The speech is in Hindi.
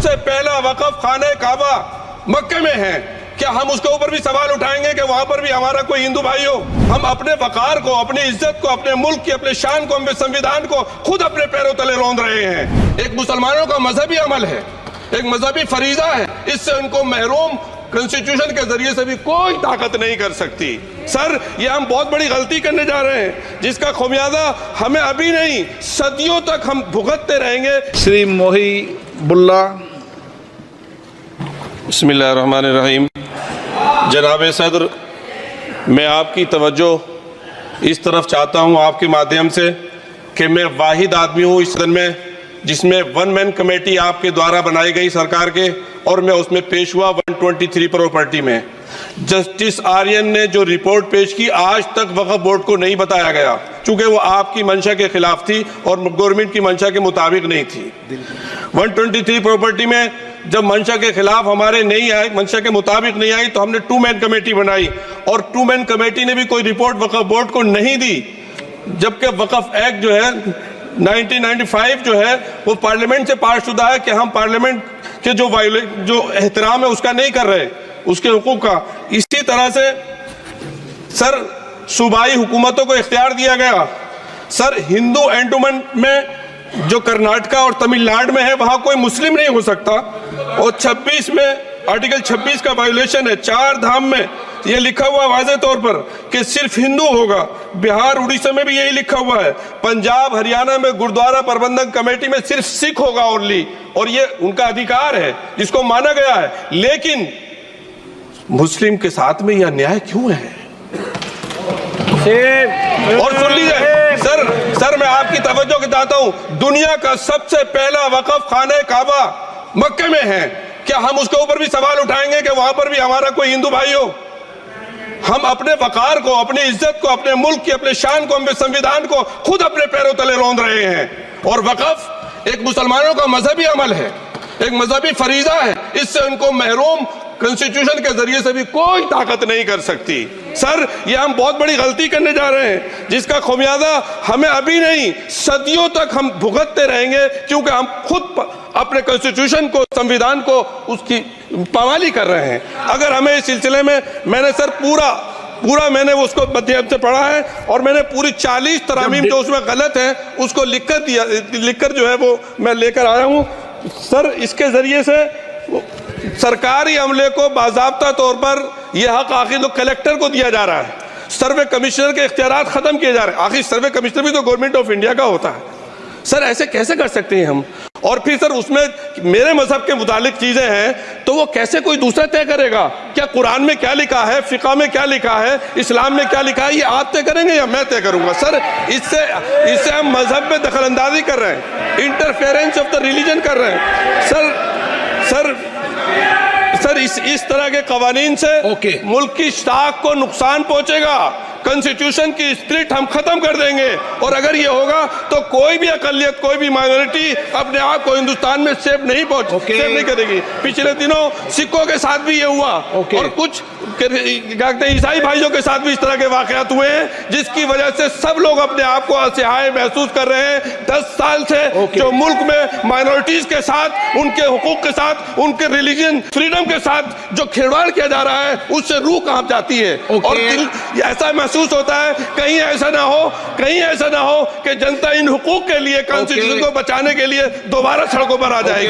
सबसे पहला वक़फ़ खाने काबा मक्के में है, क्या हम उसके ऊपर भी सवाल उठाएंगे कि वहां पर भी हमारा कोई हिंदू भाई हो? हम अपने वकार को, अपनी इज्जत को, अपने मुल्क की, अपने शान को, अपने संविधान को खुद अपने पैरों तले रौंद रहे हैं। एक मुसलमानों का मजहबी अमल है, एक मजहबी फरीजा है, इससे उनको महरूम कॉन्स्टिट्यूशन के जरिए से भी कोई ताकत नहीं कर सकती। सर, ये हम बहुत बड़ी गलती करने जा रहे हैं, जिसका खुमियाजा हमें अभी नहीं सदियों तक हम भुगतते रहेंगे। श्री मोहिबुल्लाह। बिस्मिल्लाहिर्रहमानिर्रहीम। जनाब सदर, मैं आपकी तवज्जो इस तरफ चाहता हूँ आपके माध्यम से कि मैं वाहिद आदमी हूँ इस सदन में जिसमें वन मैन कमेटी आपके द्वारा बनाई गई सरकार के, और मैं उसमें पेश हुआ 123 प्रॉपर्टी में। जस्टिस आर्यन ने जो रिपोर्ट पेश की, आज तक वक्फ बोर्ड को नहीं बताया गया, चूंकि वो आपकी मंशा के खिलाफ थी और गवर्नमेंट की मंशा के मुताबिक नहीं थी। 123 प्रॉपर्टी में जब मंशा के खिलाफ हमारे नहीं आई, मंशा के मुताबिक नहीं आई, तो हमने 2 मैन कमेटी बनाई, और 2 मैन कमेटी ने भी कोई रिपोर्ट वक्फ बोर्ड को नहीं दी, जबकि वक्फ एक्ट जो है 1995 जो है वो पार्लियामेंट से पास शुदा है कि हम पार्लियामेंट के जो एहतराम है उसका नहीं कर रहे, उसके हुकूक का। इसी तरह से सर, सूबाई हुकूमतों को इख्तियार दिया गया। सर, हिंदू एंडोमेंट में जो कर्नाटका और तमिलनाडु में है वहां कोई मुस्लिम नहीं हो सकता, और 26 में आर्टिकल 26 का वायोलेशन है। 4 धाम में ये लिखा हुआ वाज़े तौर पर कि सिर्फ हिंदू होगा। बिहार उड़ीसा में भी यही लिखा हुआ है। पंजाब हरियाणा में गुरुद्वारा प्रबंधक कमेटी में सिर्फ सिख होगा ओनली, और ये उनका अधिकार है जिसको माना गया है। लेकिन मुस्लिम के साथ में यह अन्याय क्यों है? और सुन लीजिए सर, मैं आपकी तवज्जो के चाहता हूं, दुनिया का सबसे पहला वक़फ़ खाने काबा मक्के में है, क्या हम उसके ऊपर भी सवाल उठाएंगे कि वहां पर भी हमारा कोई हिंदू भाई हो? हम अपने वकार को, अपनी इज्जत को, अपने मुल्क की, अपने शान को, अपने संविधान को खुद अपने पैरों तले रौंद रहे हैं। और वक़फ़ एक मुसलमानों का मजहबी अमल है, एक मजहबी फरीजा है, इससे उनको महरूम कॉन्स्टिट्यूशन के जरिए से भी कोई ताकत नहीं कर सकती। सर, ये हम बहुत बड़ी गलती करने जा रहे हैं, जिसका खुमियाजा हमें अभी नहीं सदियों तक हम भुगतते रहेंगे, क्योंकि हम खुद अपने कॉन्स्टिट्यूशन को, संविधान को, उसकी पामाली कर रहे हैं। अगर हमें इस सिलसिले में, मैंने सर पूरा मैंने उसको मध्यम से पढ़ा है, और मैंने पूरी 40 तरामीम जो उसमें गलत है उसको लिखकर जो है वो मैं लेकर आया हूँ। सर, इसके जरिए से सरकारी अमले को बाज़ाब्ता तौर पर यह हक आखिर तो कलेक्टर को दिया जा रहा है, सर्वे कमिश्नर के इख्तियारात खत्म किए जा रहे हैं। आखिर सर्वे कमिश्नर भी तो गवर्नमेंट ऑफ इंडिया का होता है। सर, ऐसे कैसे कर सकते हैं हम? और फिर सर, उसमें मेरे मजहब के मुतालिक चीजें हैं तो वो कैसे कोई दूसरा तय करेगा? क्या कुरान में क्या लिखा है, फिक़ा में क्या लिखा है, इस्लाम में क्या लिखा है, ये आप तय करेंगे या मैं तय करूंगा? सर, इससे हम मजहब में दखल अंदाजी कर रहे हैं, इंटरफेरेंस ऑफ द रिलीजन कर रहे हैं। सर, इस तरह के कवानीन से मुल्क की शाख को नुकसान पहुंचेगा। कॉन्स्टिट्यूशन की स्पिरिट हम खत्म कर देंगे, और अगर ये होगा तो कोई भी अकलियत, कोई भी माइनॉरिटी अपने आप को हिंदुस्तान में सेफ नहीं करेगी। पिछले दिनों सिखों के साथ भी ये हुआ, और कुछ ईसाई भाइयों के साथ भी इस तरह के वाकयात हुए हैं, जिसकी वजह से सब लोग अपने आप को असहाय महसूस कर रहे हैं। 10 साल से जो मुल्क में माइनॉरिटीज के साथ, उनके हुकूक के साथ, उनके रिलीजन फ्रीडम के साथ जो खिलवाड़ किया जा रहा है, उससे रूह कांप जाती है। और ऐसा महसूस होता है कहीं ऐसा ना हो कि जनता इन हुकूक के लिए, कॉन्स्टिट्यूशन को बचाने के लिए दोबारा सड़कों पर आ जाएगी।